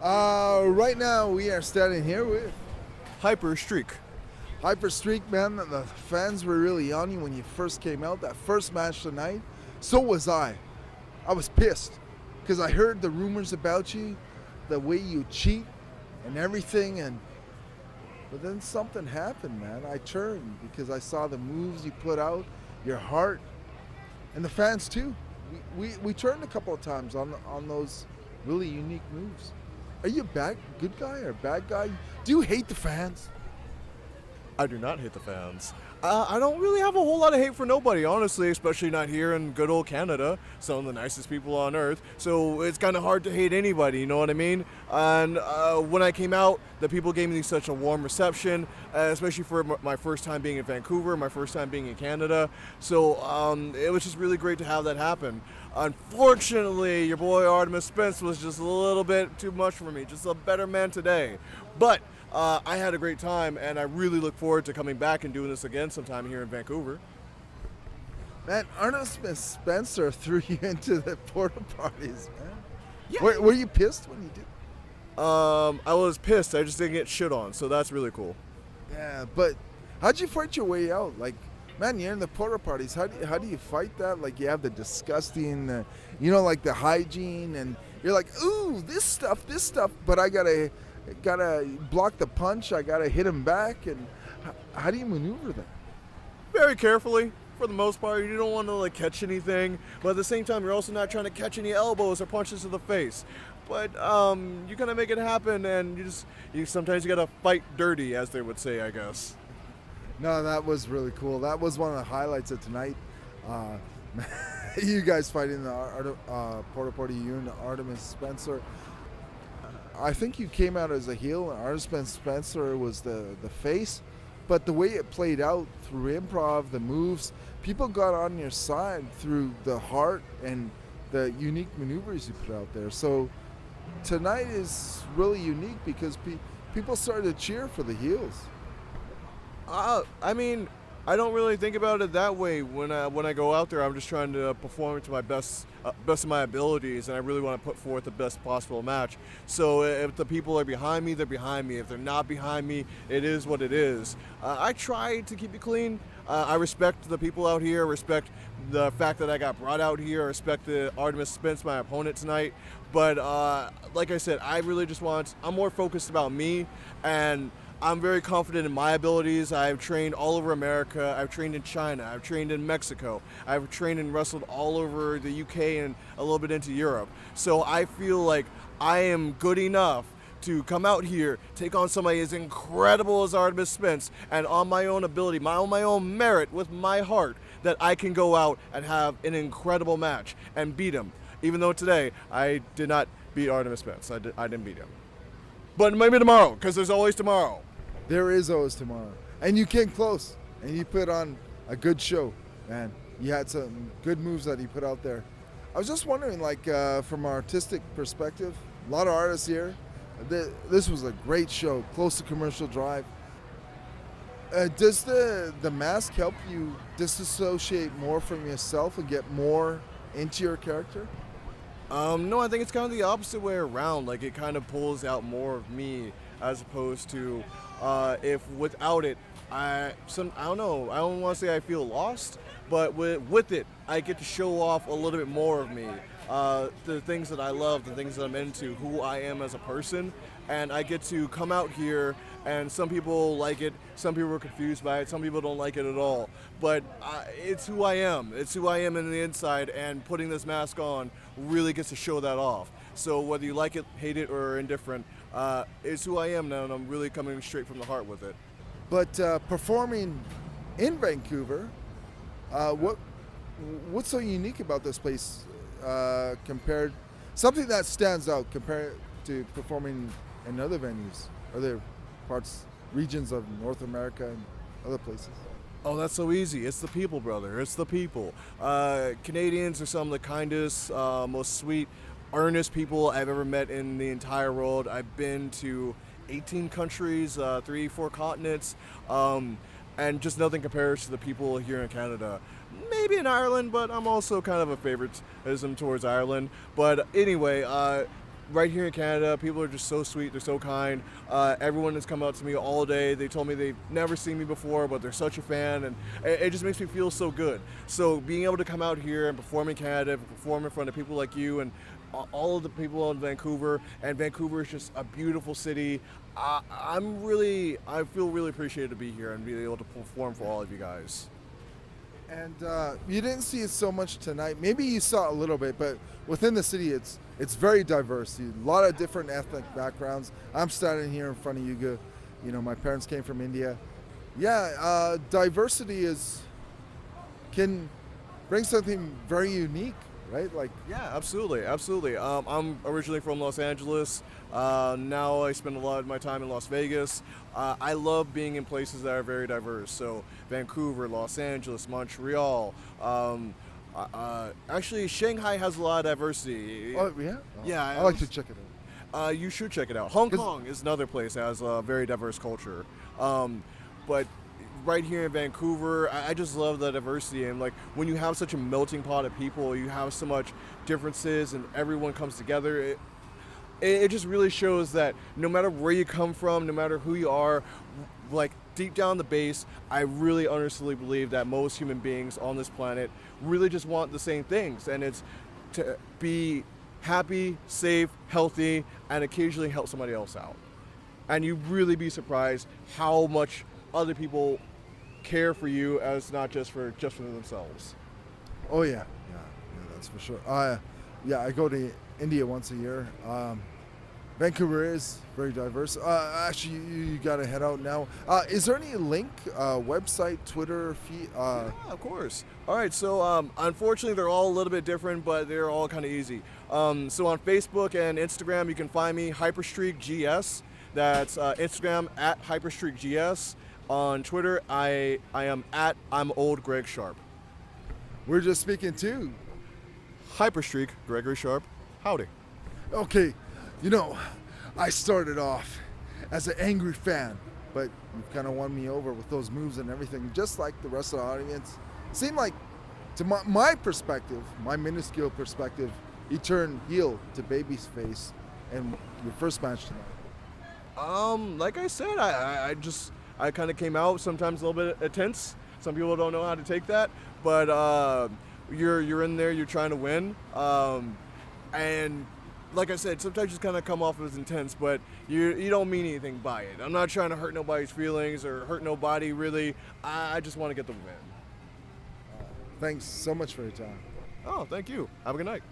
Right now we are standing here with Hyperstreak. Hyperstreak, man. The fans were really on you when you first came out. That first match tonight, so was I. I was pissed because I heard the rumors about you, the way you cheat and everything, but then something happened, man. I turned because I saw the moves you put out, your heart, and the fans too. We turned a couple of times on those really unique moves. Are you a good guy or a bad guy? Do you hate the fans? I do not hate the fans. I don't really have a whole lot of hate for nobody, honestly, especially not here in good old Canada, some of the nicest people on earth. So it's kind of hard to hate anybody, you know what I mean? And when I came out, the people gave me such a warm reception, especially for my first time being in Vancouver, my first time being in Canada. So it was just really great to have that happen. Unfortunately, your boy Artemis Spence was just a little bit too much for me, just a better man today. But I had a great time, and I really look forward to coming back and doing this again sometime here in Vancouver. Man, Artemis Spencer threw you into the porta parties, man. Yeah. Were you pissed when you did? I was pissed. I just didn't get shit on, so that's really cool. Yeah, but how'd you fight your way out? Like, man, you're in the porta parties. How do you fight that? Like, you have the disgusting, like the hygiene, and you're like, ooh, this stuff, but I gotta block the punch. I gotta hit him back, and how do you maneuver that? Very carefully. For the most part, you don't want to catch anything, but at the same time, you're also not trying to catch any elbows or punches to the face. But you kind of make it happen, and sometimes you gotta fight dirty, as they would say, I guess. No, that was really cool. That was one of the highlights of tonight. You guys fighting the porta potty, you and Artemis Spencer. I think you came out as a heel, and Artemis Spencer was the face. But the way it played out through improv, the moves, people got on your side through the heart and the unique maneuvers you put out there. So tonight is really unique because people started to cheer for the heels. I mean, I don't really think about it that way. When I go out there, I'm just trying to perform to my best of my abilities, and I really want to put forth the best possible match. So if the people are behind me, they're behind me. If they're not behind me, it is what it is. I try to keep it clean. I respect the people out here. I respect the fact that I got brought out here. I respect the Artemis Spence, my opponent tonight. But like I said, I really just I'm more focused about me, and I'm very confident in my abilities. I've trained all over America. I've trained in China. I've trained in Mexico. I've trained and wrestled all over the UK and a little bit into Europe. So I feel like I am good enough to come out here, take on somebody as incredible as Artemis Spence, and on my own ability, my own merit, with my heart, that I can go out and have an incredible match and beat him. Even though today I did not beat Artemis Spence. I didn't beat him. But maybe tomorrow, because there's always tomorrow. There is always tomorrow. And you came close, and you put on a good show, man. You had some good moves that you put out there. I was just wondering, from an artistic perspective, a lot of artists here. This was a great show, close to Commercial Drive. Does the mask help you disassociate more from yourself and get more into your character? No, I think it's kind of the opposite way around. Like, it kind of pulls out more of me, as opposed to if without it, I don't know. I don't want to say I feel lost, but with it, I get to show off a little bit more of me, the things that I love, the things that I'm into, who I am as a person, and I get to come out here. And some people like it, some people are confused by it, some people don't like it at all. But it's who I am. It's who I am in the inside, and putting this mask on really gets to show that off. So whether you like it, hate it, or indifferent, it's who I am now, and I'm really coming straight from the heart with it. But performing in Vancouver, what's so unique about this place compared, something that stands out compared to performing in other venues, other regions of North America and other places? Oh, that's so easy. It's the people, brother. It's the people. Canadians are some of the kindest, most sweet, earnest people I've ever met in the entire world. I've been to 18 countries, 3-4 continents, and just nothing compares to the people here in Canada. Maybe in Ireland, but I'm also kind of a favoritism towards Ireland. But anyway, right here in Canada, people are just so sweet. They're so kind. Everyone has come out to me all day. They told me they've never seen me before, but they're such a fan, and it just makes me feel so good. So being able to come out here and perform in Canada, perform in front of people like you and all of the people in Vancouver, and Vancouver is just a beautiful city. I feel really appreciated to be here and be able to perform for all of you guys. And you didn't see it so much tonight. Maybe you saw a little bit, but within the city, it's very diverse. A lot of different ethnic backgrounds. I'm standing here in front of you. You know, my parents came from India. Yeah, diversity can bring something very unique, right? Like, yeah, absolutely. I'm originally from Los Angeles. Now I spend a lot of my time in Las Vegas. I love being in places that are very diverse. So Vancouver, Los Angeles, Montreal. Actually, Shanghai has a lot of diversity. oh yeah, Yeah, I like to check it out. You should check it out. Hong Kong is another place that has a very diverse culture. But right here in Vancouver, I just love the diversity. And like when you have such a melting pot of people, you have so much differences and everyone comes together. It just really shows that no matter where you come from, no matter who you are, like deep down the base, I really honestly believe that most human beings on this planet really just want the same things. And it's to be happy, safe, healthy, and occasionally help somebody else out. And you'd really be surprised how much other people care for you as not just for themselves. Oh yeah, that's for sure. Yeah, I go to India once a year. Vancouver is very diverse. Actually, you got to head out now. Is there any link, website, Twitter feed? Yeah, of course. All right, so unfortunately, they're all a little bit different, but they're all kind of easy. So on Facebook and Instagram, you can find me Hyperstreak GS. That's Instagram at Hyperstreak GS. On Twitter, I am at I'm old Greg Sharpe. We're just speaking to Hyperstreak Gregory Sharpe. Howdy. Okay, you know, I started off as an angry fan, but you kind of won me over with those moves and everything, just like the rest of the audience. Seemed like, to my perspective, my minuscule perspective, you turned heel to baby's face in your first match tonight. Like I said, I kind of came out sometimes a little bit tense. Some people don't know how to take that, but you're in there, you're trying to win, and like I said, sometimes you kind of come off as intense, but you don't mean anything by it. I'm not trying to hurt nobody's feelings or hurt nobody, really. I just want to get the win. Thanks so much for your time. Oh, thank you. Have a good night.